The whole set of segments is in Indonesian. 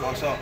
Kosong.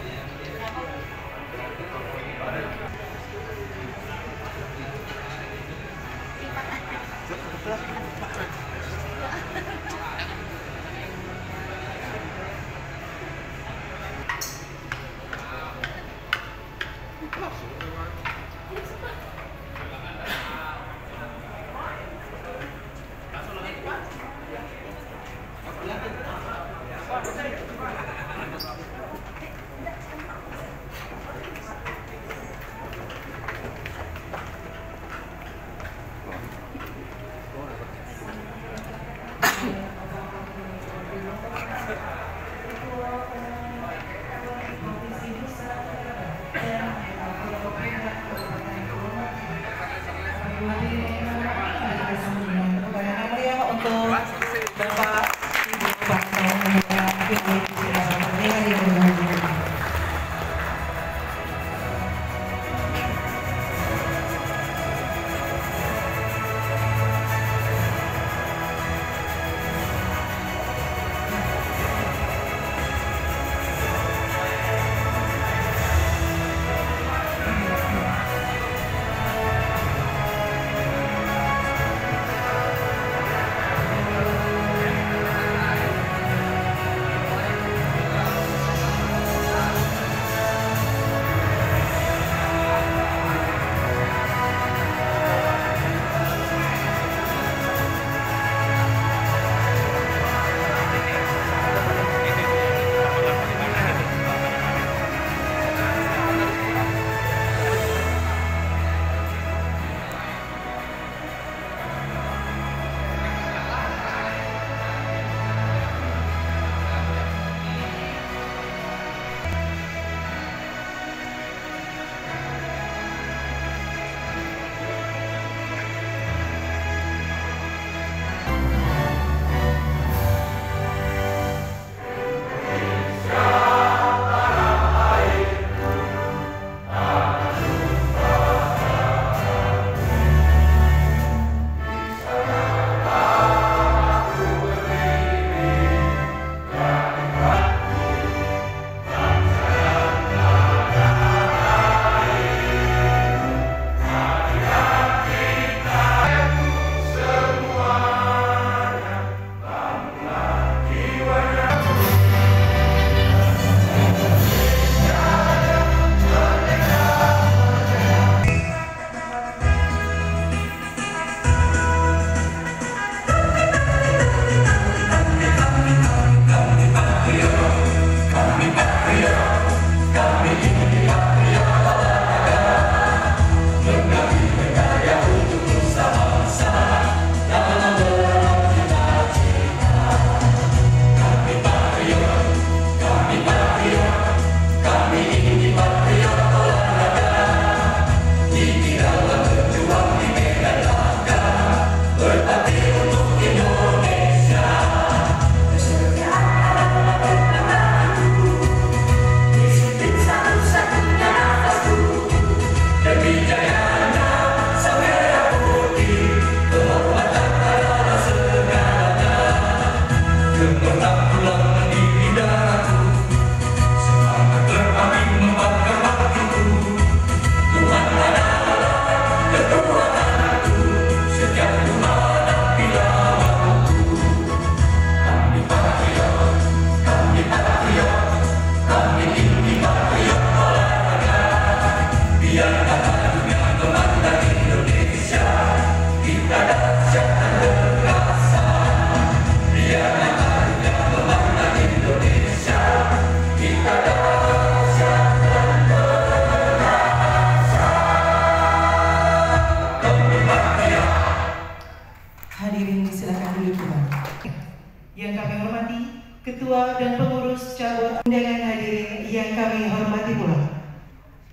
Ketua dan Pengurus Cabur, undangan hadirin yang kami hormati pula.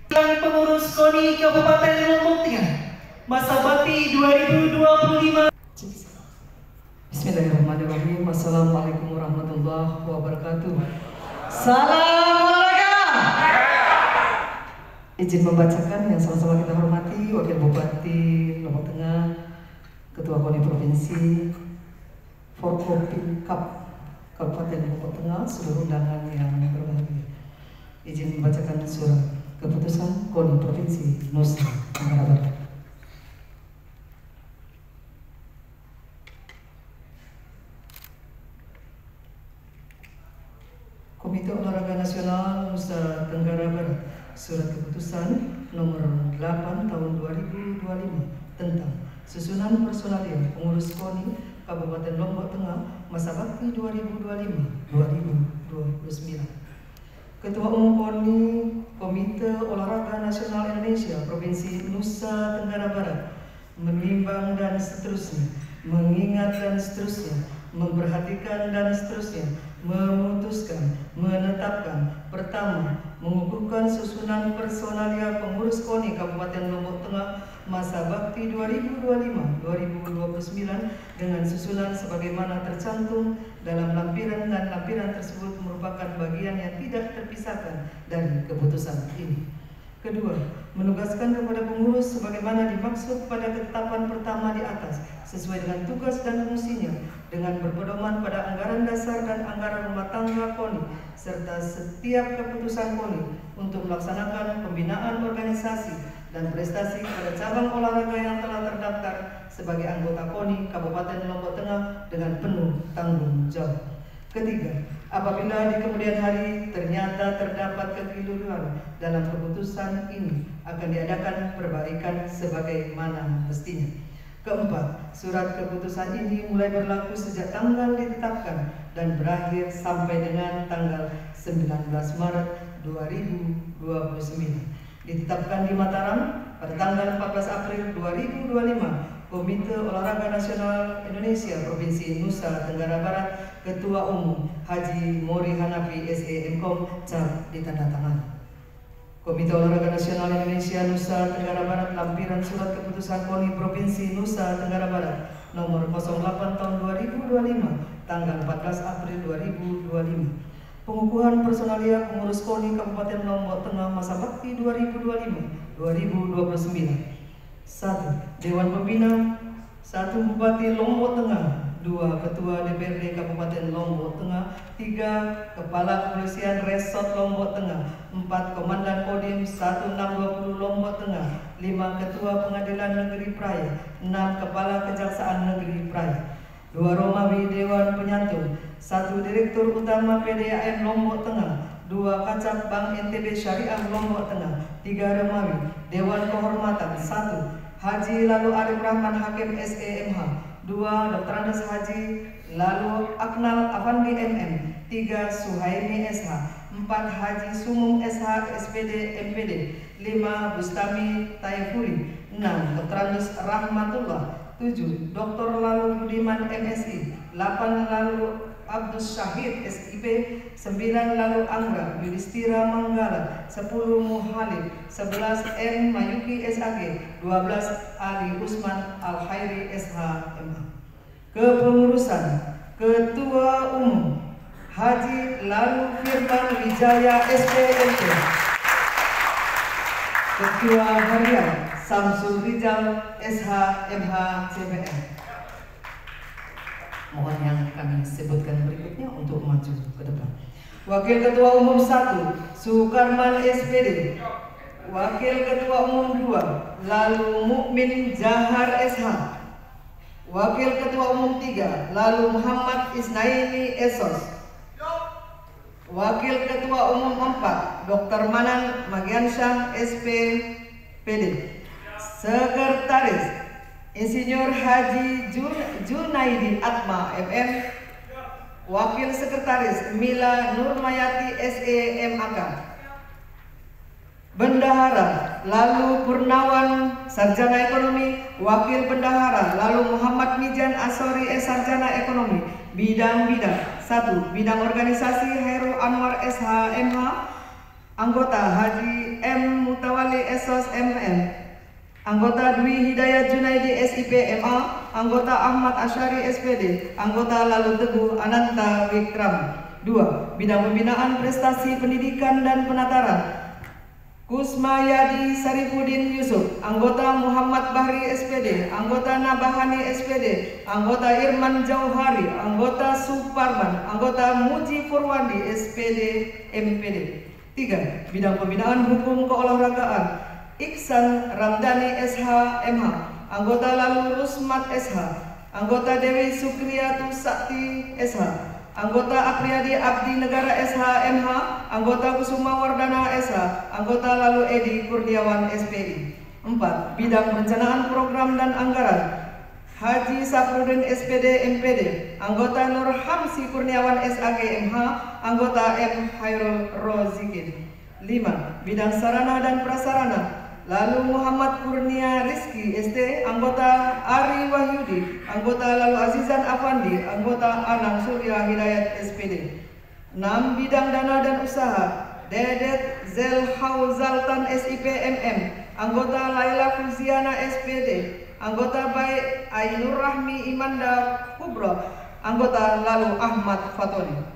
Yang Pengurus KONI Kabupaten Lombok Tengah, masa bakti 2025. Bismillahirrahmanirrahim. Assalamualaikum warahmatullahi wabarakatuh. Salam olahraga. Izin membacakan yang sama-sama kita hormati Wakil Bupati Lombok Tengah, Ketua KONI Provinsi, Forkopimkab Kabupaten Lombok Tengah, seluruh undangan yang berbahagia. izin membacakan surat keputusan KONI Provinsi Nusa Tenggara Barat. Komite Olahraga Nasional Nusa Tenggara Barat, surat keputusan nomor 8 tahun 2025 tentang susunan personalia pengurus KONI Kabupaten Lombok Tengah masa bakti 2025-2029. Ketua Umum KONI Komite Olahraga Nasional Indonesia Provinsi Nusa Tenggara Barat menimbang dan seterusnya, mengingat dan seterusnya, memperhatikan dan seterusnya, memutuskan, menetapkan, pertama, mengukuhkan susunan personalia pengurus KONI Kabupaten Lombok Tengah masa bakti 2025-2029 dengan susunan sebagaimana tercantum dalam lampiran, dan lampiran tersebut merupakan bagian yang tidak terpisahkan dari keputusan ini. Kedua, menugaskan kepada pengurus sebagaimana dimaksud pada ketetapan pertama di atas sesuai dengan tugas dan fungsinya dengan berpedoman pada anggaran dasar dan anggaran rumah tangga KONI serta setiap keputusan KONI untuk melaksanakan pembinaan organisasi dan prestasi pada cabang olahraga yang telah terdaftar sebagai anggota KONI Kabupaten Lombok Tengah dengan penuh tanggung jawab. Ketiga, apabila di kemudian hari ternyata terdapat kekeliruan dalam keputusan ini, akan diadakan perbaikan sebagaimana mestinya. Keempat, surat keputusan ini mulai berlaku sejak tanggal ditetapkan dan berakhir sampai dengan tanggal 19 Maret 2029. Ditetapkan di Mataram pada tanggal 14 April 2025. Komite Olahraga Nasional Indonesia Provinsi Nusa Tenggara Barat, Ketua Umum Haji Mori Hanafi SE MKOM, cap ditandatangani. Komite Olahraga Nasional Indonesia Nusa Tenggara Barat, lampiran surat keputusan KONI Provinsi Nusa Tenggara Barat nomor 08 tahun 2025 tanggal 14 April 2025. Pengukuhan personalia pengurus KONI Kabupaten Lombok Tengah masa bakti 2025-2029. 1. Dewan Pembina. 1. Bupati Lombok Tengah. 2. Ketua DPRD Kabupaten Lombok Tengah. 3. Kepala Kepolisian Resort Lombok Tengah. 4. Komandan Kodim 1620 Lombok Tengah. 5. Ketua Pengadilan Negeri Praia. 6. Kepala Kejaksaan Negeri Praia. 2. Romawi Dewan Penyantun. 1. Direktur Utama PDAM Lombok Tengah. 2. Kacab Bank NTB Syariah Lombok Tengah. 3. Romawi Dewan Kehormatan. 1. Haji Lalu Arif Rahman Hakim SEMH. 2. Dr. Andes Haji Lalu Aknal Afandi MM. 3. Suhaimi SH. 4. Haji Sumung SH SPD MPD. 5. Bustami Taifuri. 6. Dr. Andes Rahmatullah. 7. Dr. Lalu Budiman MSI. 8. Lalu Abdus Syahid SIP. 9. Lalu Angga Yudhistira Manggala. 10. Muhalib. 11. M. Mayuki SAG. 12. Ali Usman Al-Khairi SHMA. Kepengurusan. Ketua Umum Haji Lalu Firman Wijaya SPMP. Ketua Harian Samsul Rizal SHMH CPN. Mohon yang kami sebutkan berikutnya untuk maju ke depan. Wakil Ketua Umum 1 Sukarman SPD. Wakil Ketua Umum 2 Lalu Mukmin Jahar SH. Wakil Ketua Umum 3 Lalu Muhammad Isnaini Esos. Wakil Ketua Umum 4 Dr. Manan Magiansyah SPPD. Sekretaris Insinyur Haji Junaidi Atma MM. Wakil Sekretaris Mila Nurmayati SEMAK. Bendahara Lalu Purnawan Sarjana Ekonomi. Wakil Bendahara Lalu Muhammad Mijan Asori Sarjana Ekonomi. Bidang-bidang. 1. Bidang organisasi Hairul Anwar SHMH. Anggota Haji M. Mutawali Esos MM. Anggota Dwi Hidayat Junaidi SIP MA. Anggota Ahmad Asyari SPD. Anggota Lalu Teguh Ananta Wikram. 2. Bidang pembinaan prestasi pendidikan dan penataran Kusmayadi Sarifudin Yusuf. Anggota Muhammad Bahri SPD. Anggota Nabahani SPD. Anggota Irman Jauhari. Anggota Suparman. Anggota Muji Purwandi SPD MPD. 3. Bidang Pembinaan Hukum Keolahragaan Iksan Ramdhani SH MH, anggota lalu Rusmat SH, anggota Dewi Sukriyatu Sakti SH, anggota Apriyadi Abdi Negara SH MH, anggota Kusuma Wardana SH, anggota lalu Edi Kurniawan SPI. 4. Bidang Perencanaan Program dan Anggaran Haji Safrudin SPD MPD, anggota Nur Hamsi Kurniawan SAG MH, anggota M Hairul Rozikin. 5. Bidang Sarana dan Prasarana lalu Muhammad Kurnia Rizki ST, anggota Ari Wahyudi, anggota lalu Azizan Afandi, anggota Anang Surya Hidayat SPD. 6. Bidang Dana dan Usaha Dedet Zelhau Zaltan SIP MM, anggota Laila Fuziana SPD, anggota Baik Ainur Rahmi Imanda Kubro, anggota lalu Ahmad Fatoni.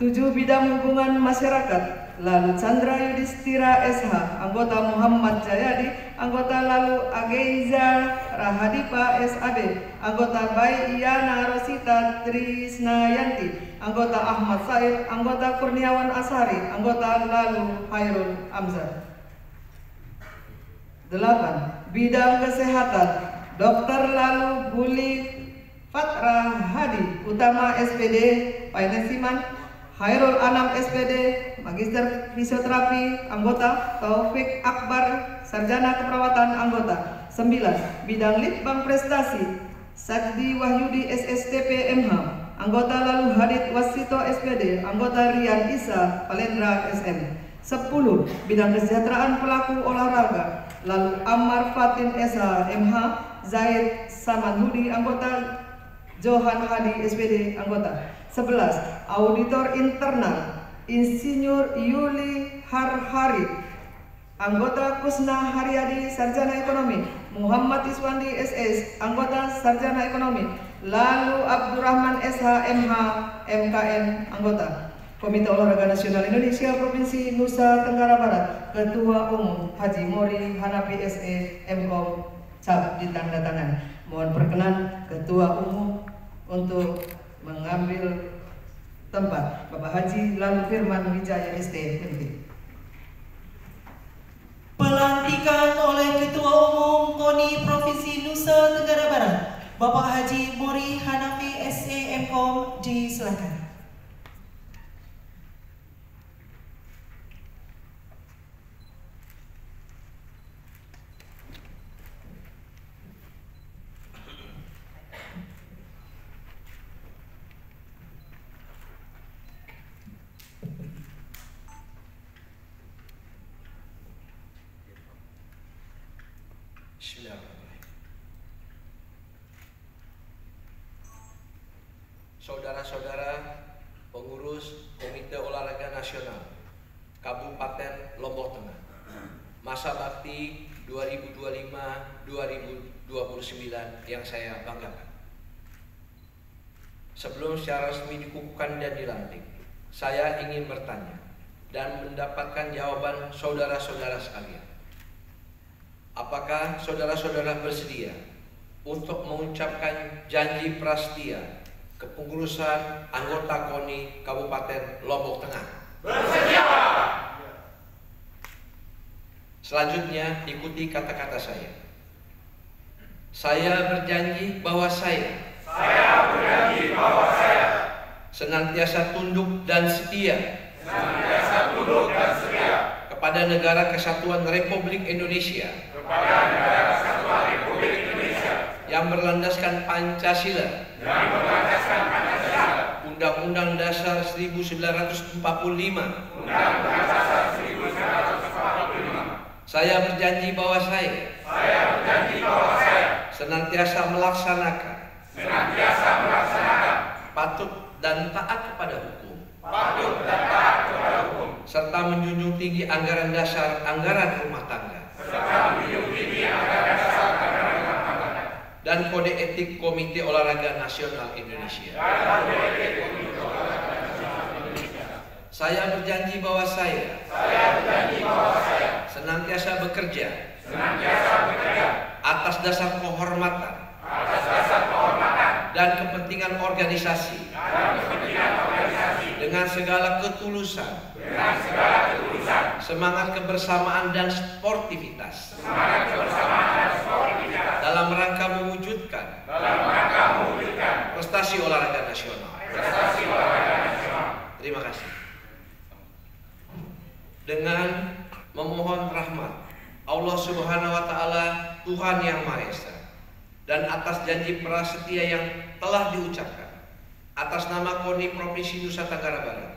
7. Bidang Hubungan Masyarakat lalu Chandra Yudhistira SH, anggota Muhammad Jayadi, anggota lalu Ageiza Rahadipa SAB, anggota Baik Iyana Rosita Trisnayanti, anggota Ahmad Said, anggota Kurniawan Ashari, anggota lalu Hairul Amzar. 8. Bidang Kesehatan Dr. lalu Buli Fatra Hadi, utama SPD Painesiman, Hairul Anam SPD, Magister Fisioterapi, anggota Taufik Akbar, Sarjana Keperawatan, anggota. 9. Bidang Litbang Prestasi Sakdi Wahyudi SSTP MH, anggota lalu Hadid Wasito SPD, anggota Rian Isa Palendra SM. 10. Bidang Kesejahteraan Pelaku Olahraga lalu Ammar Fatin SH MH, Zaid Samanhudi, anggota Johan Hadi SPD, anggota. 11. Auditor Internal Insinyur Yuli Harhari, anggota Kusna Haryadi, Sarjana Ekonomi, Muhammad Iswandi SS, anggota Sarjana Ekonomi, lalu Abdurrahman SH MH MKN, anggota. Komite Olahraga Nasional Indonesia Provinsi Nusa Tenggara Barat, Ketua Umum Haji Mori Hanafi SE MKOM, cap ditandatangan. Mohon perkenan Ketua Umum untuk mengambil tempat Bapak Haji lalu Firman Wijaya ST MP. Pelantikan oleh Ketua Umum KONI Provinsi Nusa Tenggara Barat, Bapak Haji Mori Hanafi SE MKOM, disilakan. Bismillahirrahmanirrahim. Saudara-saudara pengurus Komite Olahraga Nasional Kabupaten Lombok Tengah, masa bakti 2025-2029 yang saya banggakan. Sebelum secara resmi dikukuhkan dan dilantik, saya ingin bertanya dan mendapatkan jawaban saudara-saudara sekalian. Apakah saudara-saudara bersedia untuk mengucapkan janji prasetia kepengurusan anggota KONI Kabupaten Lombok Tengah? Bersedia! Selanjutnya ikuti kata-kata saya. Saya berjanji bahwa saya senantiasa tunduk dan setia kepada Negara Kesatuan Republik Indonesia yang berlandaskan Pancasila, Undang-Undang Dasar 1945. Saya berjanji bahwa saya senantiasa melaksanakan patuh dan taat kepada hukum, serta menjunjung tinggi anggaran dasar anggaran rumah tangga, dan kode etik Komite Olahraga Nasional Indonesia. Saya berjanji bahwa saya senantiasa bekerja atas dasar kehormatan dan kepentingan organisasi dengan segala ketulusan semangat kebersamaan dan sportivitas dalam rangka mewujudkan prestasi olahraga nasional. Terima kasih. Dengan memohon rahmat Allah Subhanahu wa Ta'ala, Tuhan Yang Maha Esa, dan atas janji prasetia yang telah diucapkan atas nama KONI Provinsi Nusa Tenggara Barat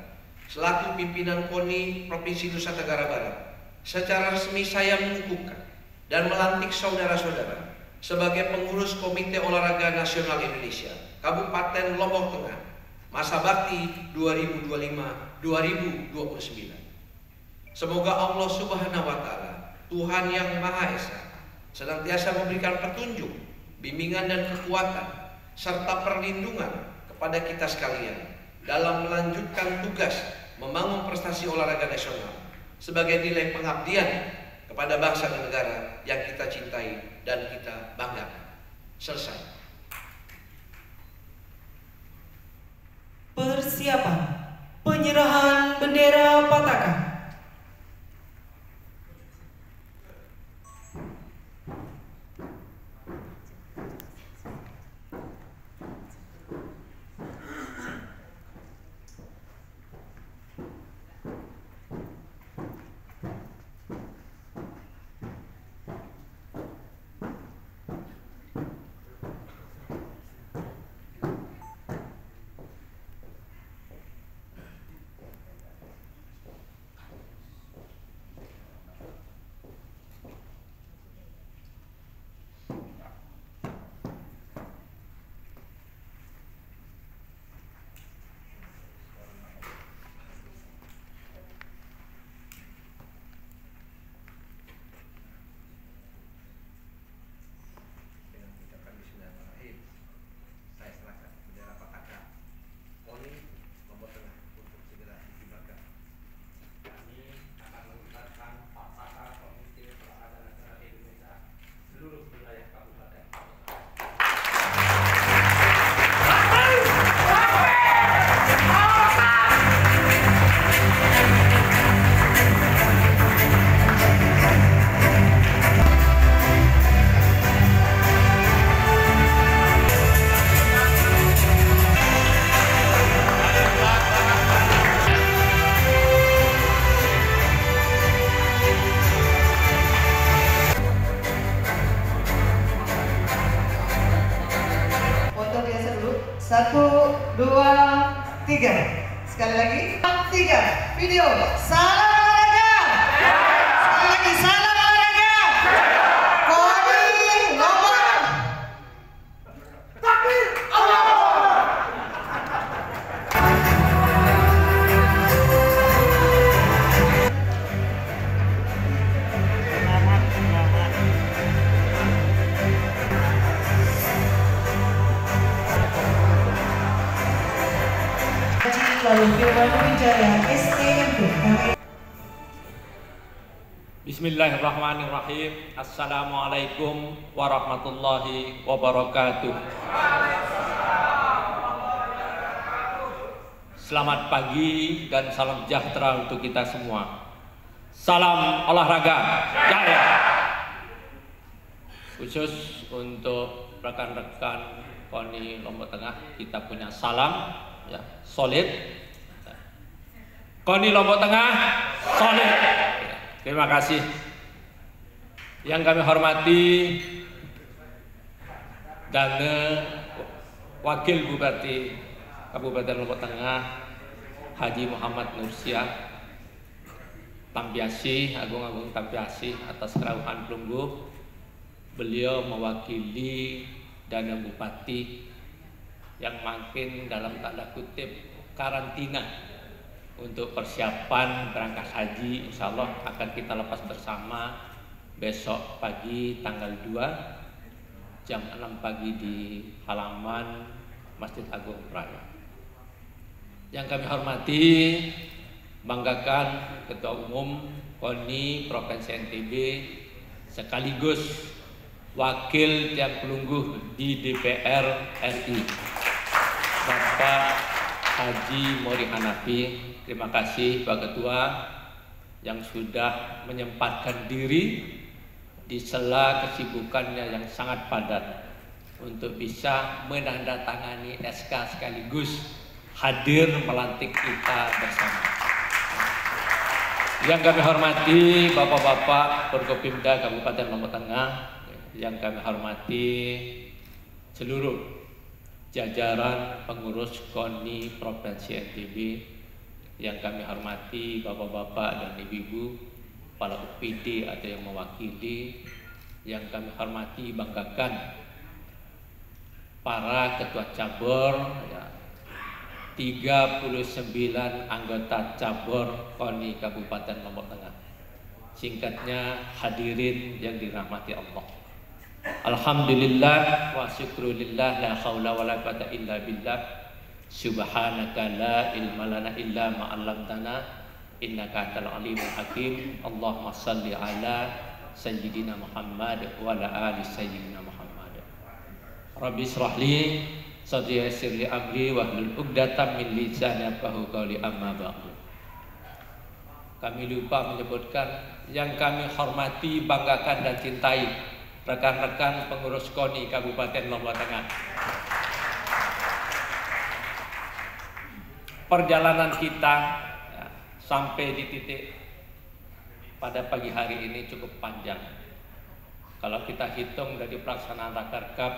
selaku pimpinan KONI Provinsi Nusa Tenggara Barat, secara resmi saya mengukuhkan dan melantik saudara-saudara sebagai pengurus Komite Olahraga Nasional Indonesia Kabupaten Lombok Tengah masa bakti 2025-2029. Semoga Allah Subhanahu wa Ta'ala, Tuhan Yang Maha Esa, senantiasa memberikan petunjuk, bimbingan dan kekuatan serta perlindungan kepada kita sekalian dalam melanjutkan tugas membangun prestasi olahraga nasional sebagai nilai pengabdian kepada bangsa dan negara yang kita cintai dan kita banggakan. Selesai. Persiapan penyerahan bendera Pataka. Satu, dua, tiga. Sekali lagi. Tiga. Video. Salam olahraga. Sekali lagi. Salam olahraga. KONI Lombok. Takbir. Lalu Firman Wijaya STMP. Bismillahirrahmanirrahim. Assalamualaikum warahmatullahi wabarakatuh. Selamat pagi dan salam sejahtera untuk kita semua. Salam olahraga jaya. Khusus untuk rekan-rekan KONI Lombok Tengah, kita punya salam ya, solid. KONI Lombok Tengah solid. Terima kasih. Yang kami hormati dan Wakil Bupati Kabupaten Lombok Tengah Haji Muhammad Nursia Tampiasi, Agung Tampiasi, atas kerawuhan Pelunggu. Beliau mewakili Dana Bupati yang makin dalam tanda kutip karantina untuk persiapan berangkat haji. Insya Allah akan kita lepas bersama besok pagi tanggal 2 jam 6 pagi di halaman Masjid Agung Raya. Yang kami hormati, banggakan Ketua Umum KONI Provinsi NTB sekaligus Wakil Tiang Pelungguh di DPR RI, Bapak Haji Mori Hanafi. Terima kasih Pak Ketua. yang sudah menyempatkan diri di sela kesibukannya yang sangat padat untuk bisa menandatangani SK sekaligus hadir melantik kita bersama. Yang kami hormati Bapak-Bapak Forkopimda Kabupaten Lombok Tengah, yang kami hormati seluruh jajaran pengurus KONI Provinsi NTB, yang kami hormati Bapak-Bapak dan Ibu-Ibu kepala UPD atau yang mewakili, yang kami hormati banggakan para ketua cabur, ya, 39 anggota cabur KONI Kabupaten Lombok Tengah. Singkatnya, hadirin yang dirahmati Allah. Alhamdulillah wa syukrulillah, la haula wa la quwata illa billah. Subhanaka la ilma lana illa ma 'allamtana innaka antal alimul hakim. Allahumma shalli ala sayyidina Muhammad wa ala ali sayyidina Muhammad. Rabbi shrah li sadri yassir li amri wahlul 'uqdatam min lisani yafqahu qawli, amma ba'du. Kami lupa menyebutkan yang kami hormati, banggakan dan cintai rekan-rekan pengurus KONI Kabupaten Lombok Tengah. Perjalanan kita ya, sampai di titik pada pagi hari ini cukup panjang. Kalau kita hitung dari pelaksanaan Rakerkap,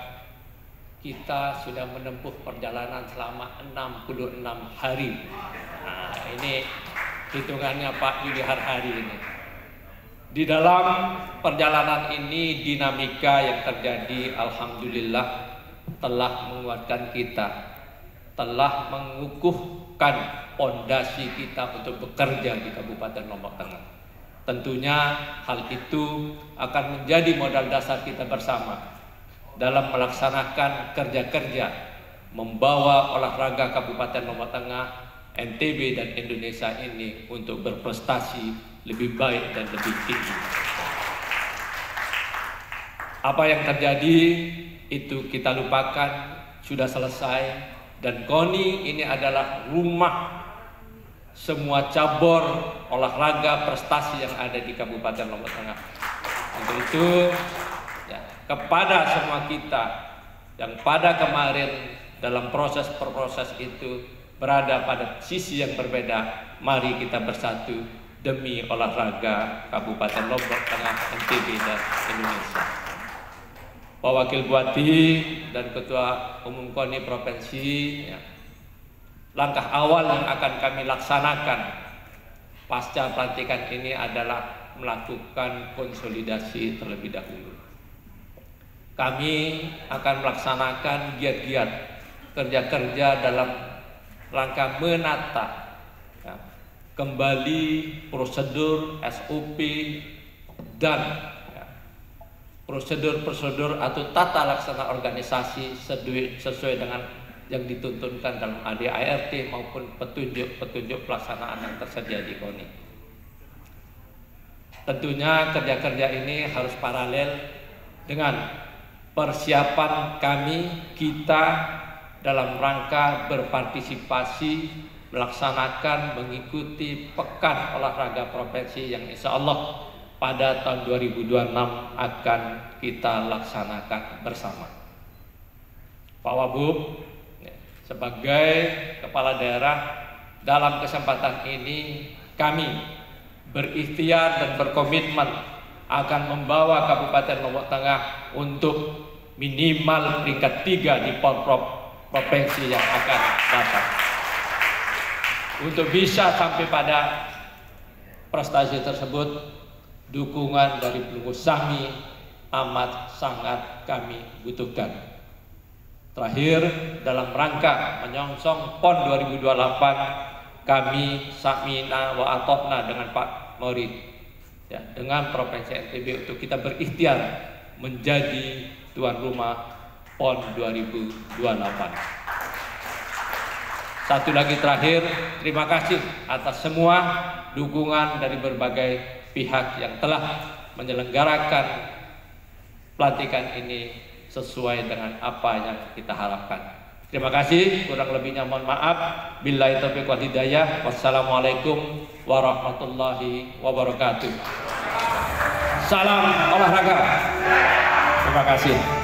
kita sudah menempuh perjalanan selama 66 hari. Nah, ini hitungannya Pak Yudi hari ini. Di dalam perjalanan ini, dinamika yang terjadi alhamdulillah telah menguatkan kita, telah mengukuhkan pondasi kita untuk bekerja di Kabupaten Lombok Tengah. Tentunya hal itu akan menjadi modal dasar kita bersama dalam melaksanakan kerja-kerja membawa olahraga Kabupaten Lombok Tengah, NTB dan Indonesia ini untuk berprestasi lebih baik dan lebih tinggi. Apa yang terjadi itu kita lupakan, sudah selesai, dan KONI ini adalah rumah semua cabur olahraga prestasi yang ada di Kabupaten Lombok Tengah. Untuk itu ya, kepada semua kita yang pada kemarin dalam proses itu berada pada sisi yang berbeda, mari kita bersatu demi olahraga Kabupaten Lombok Tengah, NTB dan Indonesia. Pak Wakil Bupati dan Ketua Umum KONI Provinsi, ya, langkah awal yang akan kami laksanakan pasca pelantikan ini adalah melakukan konsolidasi terlebih dahulu. Kami akan melaksanakan giat-giat kerja-kerja dalam rangka menata ya, kembali prosedur SOP dan prosedur-prosedur atau tata laksana organisasi sesuai dengan yang dituntunkan dalam ADART maupun petunjuk-petunjuk pelaksanaan yang tersedia di KONI. Tentunya kerja-kerja ini harus paralel dengan persiapan kita dalam rangka berpartisipasi melaksanakan mengikuti Pekan Olahraga Provinsi yang insya Allah pada tahun 2026 akan kita laksanakan bersama. Pak Wabub sebagai kepala daerah, dalam kesempatan ini kami berikhtiar dan berkomitmen akan membawa Kabupaten Lombok Tengah untuk minimal peringkat 3 di Porprov provinsi yang akan datang. Untuk bisa sampai pada prestasi tersebut, dukungan dari pengurus Sami amat sangat kami butuhkan. Terakhir, dalam rangka menyongsong PON 2028, kami Samina wa Atokna dengan Pak Maurid ya, dengan Provinsi NTB untuk kita berikhtiar menjadi tuan rumah PON 2028. Satu lagi terakhir, terima kasih atas semua dukungan dari berbagai pihak yang telah menyelenggarakan pelantikan ini sesuai dengan apa yang kita harapkan. Terima kasih, kurang lebihnya mohon maaf. Billahi taufiq wal hidayah. Wassalamualaikum warahmatullahi wabarakatuh. Salam olahraga. Terima kasih.